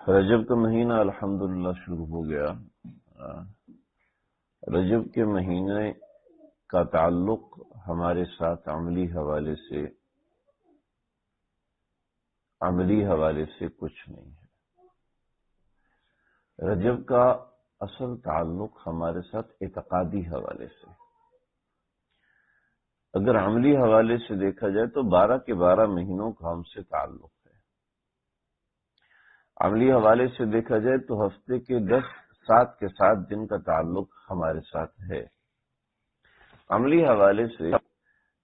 رجب کا مہینہ الحمدللہ شروع ہو گیا۔ رجب کے مہینے کا تعلق ہمارے ساتھ عملی حوالے سے کچھ نہیں ہے۔ رجب کا اصل تعلق ہمارے ساتھ اعتقادی حوالے سے۔ اگر عملی حوالے سے دیکھا جائے تو 12 کے 12 مہینوں کا ہم سے تعلق ہے۔ عملی حوالے سے دیکھا جائے تو ہفتے کے 7 کے 7 دن کا تعلق ہمارے ساتھ ہے۔ عملی حوالے سے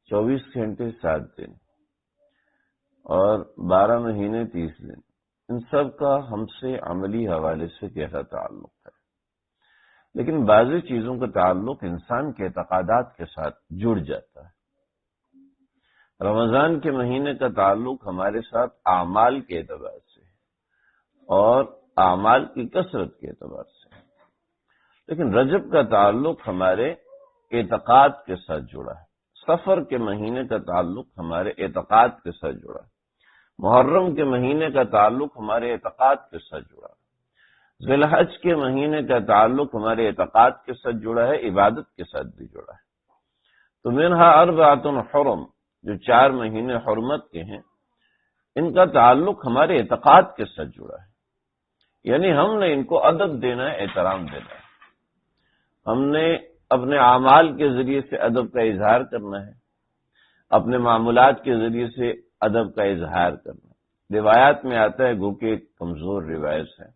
24 گھنٹے 7 دن اور 12 مہینے 30 دن، ان سب کا ہم سے عملی حوالے سے گہرا تعلق ہے۔ لیکن بعضی چیزوں کا تعلق انسان کے اعتقادات کے ساتھ جڑ جاتا ہے۔ رمضان کے مہینے کا تعلق ہمارے ساتھ اعمال کے اعتبار سے اور اعمال کی کثرت کے اعتبار سے، لیکن رجب کا تعلق ہمارے اعتقاد کے ساتھ جڑا ہے۔ سفر کے مہینے کا تعلق ہمارے اعتقاد کے ساتھ جڑا ہے۔ محرم کے مہینے کا تعلق ہمارے اعتقاد کے ساتھ جڑا ہے۔ ذی الحج کے مہینے کا تعلق ہمارے اعتقاد کے ساتھ جڑا ہے، عبادت کے ساتھ بھی جڑا ہے۔ تو منہا اربعۃ حرم، جو 4 مہینے حرمت کے ہیں، ان کا تعلق ہمارے اعتقاد کے ساتھ جڑا ہے۔ یعنی ہم نے ان کو ادب دینا ہے، احترام دینا ہے۔ ہم نے اپنے اعمال کے ذریعے سے ادب کا اظہار کرنا ہے، اپنے معمولات کے ذریعے سے ادب کا اظہار کرنا ہے۔ روایات میں آتا ہے، گو کہ ایک کمزور روایت ہے،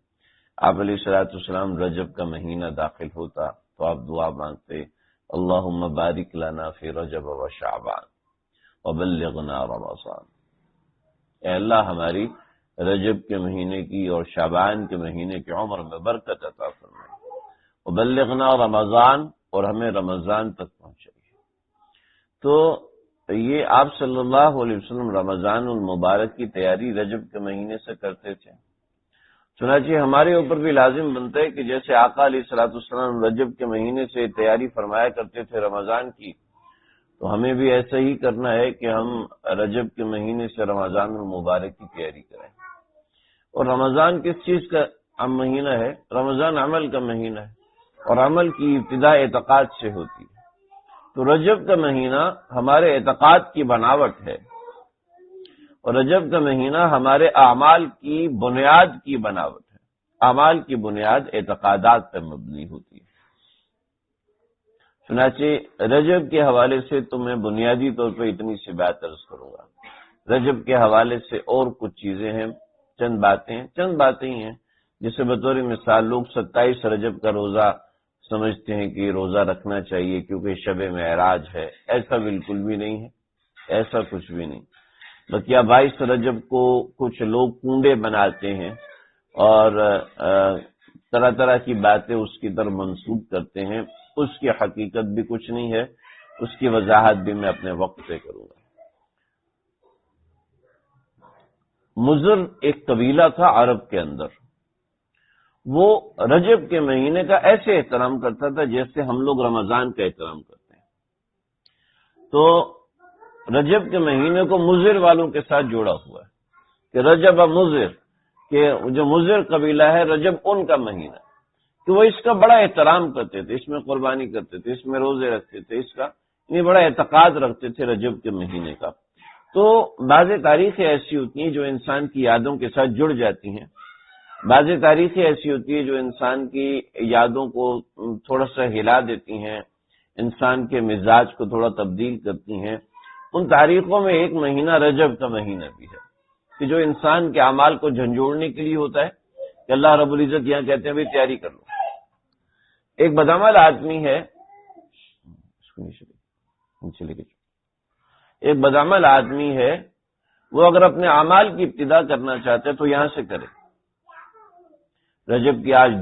آپ علیہ الصلوۃ والسلام رجب کا مہینہ داخل ہوتا تو آپ دعا مانگتے، اللہم بارک لنا فی رجب و شعبان وبلغنا رمضان۔ اے اللہ ہماری رجب کے مہینے کی اور شعبان کے مہینے کی عمر میں برکت عطا فرمائے، وبلغنا رمضان، اور ہمیں رمضان تک پہنچائیے۔ تو یہ آپ صلی اللہ علیہ وسلم رمضان المبارک کی تیاری رجب کے مہینے سے کرتے تھے۔ چنانچہ ہمارے اوپر بھی لازم بنتا ہے کہ جیسے آقا علیہ الصلوۃ والسلام رجب کے مہینے سے تیاری فرمایا کرتے تھے رمضان کی، تو ہمیں بھی ایسا ہی کرنا ہے کہ ہم رجب کے مہینے سے رمضان المبارک کی تیاری کریں۔ اور رمضان کس چیز کا مہینہ ہے؟ رمضان عمل کا مہینہ ہے، اور عمل کی ابتدا اعتقاد سے ہوتی ہے۔ تو رجب کا مہینہ ہمارے اعتقاد کی بناوٹ ہے، اور رجب کا مہینہ ہمارے اعمال کی بنیاد کی بناوٹ ہے۔ اعمال کی بنیاد اعتقادات پر مبنی ہوتی ہے۔ چنانچہ رجب کے حوالے سے تو میں بنیادی طور پہ اتنی سی بات عرض کروں گا۔ رجب کے حوالے سے اور کچھ چیزیں ہیں، چند باتیں ہی ہیں، جسے بطور مثال لوگ 27 رجب کا روزہ سمجھتے ہیں کہ روزہ رکھنا چاہیے کیونکہ شب معراج ہے۔ ایسا بالکل بھی نہیں ہے، ایسا کچھ بھی نہیں۔ بلکہ 22 رجب کو کچھ لوگ کنڈے بناتے ہیں اور طرح طرح کی باتیں اس کی طرف منسوب کرتے ہیں، اس کی حقیقت بھی کچھ نہیں ہے، اس کی وضاحت بھی میں اپنے وقت پہ کروں گا۔ مضر ایک قبیلہ تھا عرب کے اندر، وہ رجب کے مہینے کا ایسے احترام کرتا تھا جیسے ہم لوگ رمضان کا احترام کرتے ہیں۔ تو رجب کے مہینے کو مضر والوں کے ساتھ جوڑا ہوا ہے کہ رجب مضر، کہ جو مضر قبیلہ ہے رجب ان کا مہینہ، کہ وہ اس کا بڑا احترام کرتے تھے، اس میں قربانی کرتے تھے، اس میں روزے رکھتے تھے، اس کا یہ بڑا اعتقاد رکھتے تھے رجب کے مہینے کا۔ تو بعض تاریخیں ایسی ہوتی ہیں جو انسان کی یادوں کے ساتھ جڑ جاتی ہیں، بعض تاریخیں ایسی ہوتی ہیں جو انسان کی یادوں کو تھوڑا سا ہلا دیتی ہیں، انسان کے مزاج کو تھوڑا تبدیل کرتی ہیں۔ ان تاریخوں میں ایک مہینہ رجب کا مہینہ بھی ہے کہ جو انسان کے اعمال کو جھنجھوڑنے کے لیے ہوتا ہے، کہ اللہ رب العزت یہاں کہتے ہیں بھی تیاری کر لو۔ ایک بدعمل آدمی ہے، ایک بدعمل آدمی ہے، وہ اگر اپنے اعمال کی ابتدا کرنا چاہتے تو یہاں سے کرے۔ رجب کی آج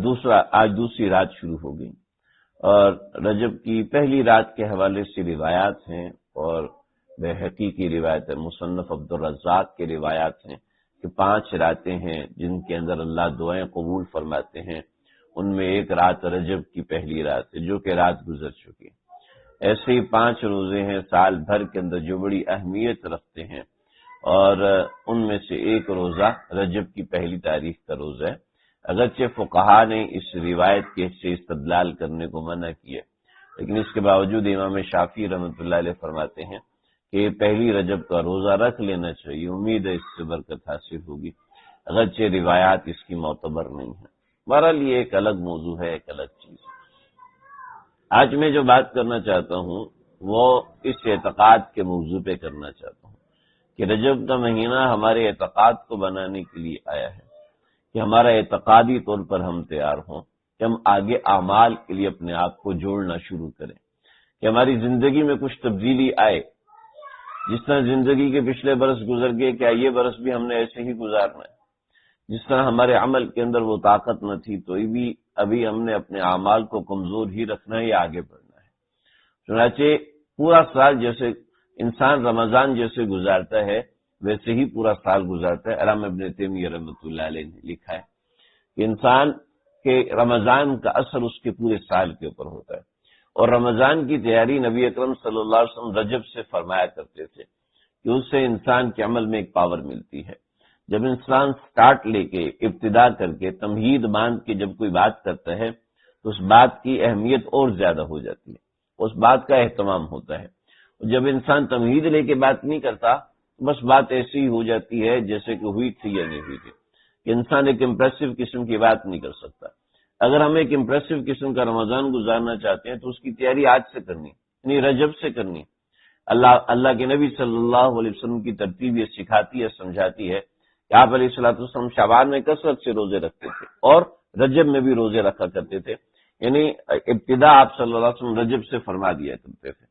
دوسری رات شروع ہو گئی، اور رجب کی پہلی رات کے حوالے سے روایات ہیں، اور بہقی کی روایت ہے، مصنف عبدالرزاق کے روایات ہیں کہ 5 راتیں ہیں جن کے اندر اللہ دعائیں قبول فرماتے ہیں۔ ان میں ایک رات رجب کی پہلی رات ہے جو کہ رات گزر چکی۔ ایسے ہی 5 روزے ہیں سال بھر کے اندر جو بڑی اہمیت رکھتے ہیں، اور ان میں سے ایک روزہ رجب کی پہلی تاریخ کا روزہ ہے اگرچہ فقہا نے اس روایت کے سے استدلال کرنے کو منع کیا، لیکن اس کے باوجود امام شافعی رحمۃ اللہ علیہ فرماتے ہیں کہ پہلی رجب کا روزہ رکھ لینا چاہیے، امید ہے اس سے برکت حاصل ہوگی، اگرچہ روایات اس کی معتبر نہیں ہیں۔ بہرحال یہ ایک الگ موضوع ہے، ایک الگ چیز ہے۔ آج میں جو بات کرنا چاہتا ہوں وہ اس اعتقاد کے موضوع پہ کرنا چاہتا ہوں کہ رجب کا مہینہ ہمارے اعتقاد کو بنانے کے لیے آیا ہے، کہ ہمارا اعتقادی طور پر ہم تیار ہوں کہ ہم آگے اعمال کے لیے اپنے آپ کو جوڑنا شروع کریں، کہ ہماری زندگی میں کچھ تبدیلی آئے۔ جس طرح زندگی کے پچھلے برس گزر گئے، کیا یہ برس بھی ہم نے ایسے ہی گزارنا ہے؟ جس طرح ہمارے عمل کے اندر وہ طاقت نہ تھی تو ابھی ہم نے اپنے اعمال کو کمزور ہی رکھنا ہے یا آگے بڑھنا ہے؟ چنانچہ پورا سال جیسے انسان رمضان جیسے گزارتا ہے ویسے ہی پورا سال گزارتا ہے۔ علامہ ابن تیمیہ رحمۃ اللہ علیہ نے لکھا ہے کہ انسان کے رمضان کا اثر اس کے پورے سال کے اوپر ہوتا ہے، اور رمضان کی تیاری نبی اکرم صلی اللہ علیہ وسلم رجب سے فرمایا کرتے تھے کہ اس سے انسان کے عمل میں ایک پاور ملتی ہے۔ جب انسان سٹارٹ لے کے ابتدا کر کے تمہید باندھ کے جب کوئی بات کرتا ہے تو اس بات کی اہمیت اور زیادہ ہو جاتی ہے، اس بات کا اہتمام ہوتا ہے۔ جب انسان تمہید لے کے بات نہیں کرتا بس بات ایسی ہی ہو جاتی ہے جیسے کہ ہوئی تھی یا نہیں ہوئی تھی، کہ انسان ایک امپریسو قسم کی بات نہیں کر سکتا۔ اگر ہم ایک امپریسو قسم کا رمضان گزارنا چاہتے ہیں تو اس کی تیاری آج سے کرنی، یعنی رجب سے کرنی۔ اللہ کے نبی صلی اللہ علیہ وسلم کی ترتیب یہ سکھاتی ہے، سمجھاتی ہے کہ آپ علیہ الصلوۃ والسلام شعبان میں کثرت سے روزے رکھتے تھے اور رجب میں بھی روزے رکھا کرتے تھے، یعنی ابتدا آپ صلی اللہ علیہ وسلم رجب سے فرما دیا کرتے تھے۔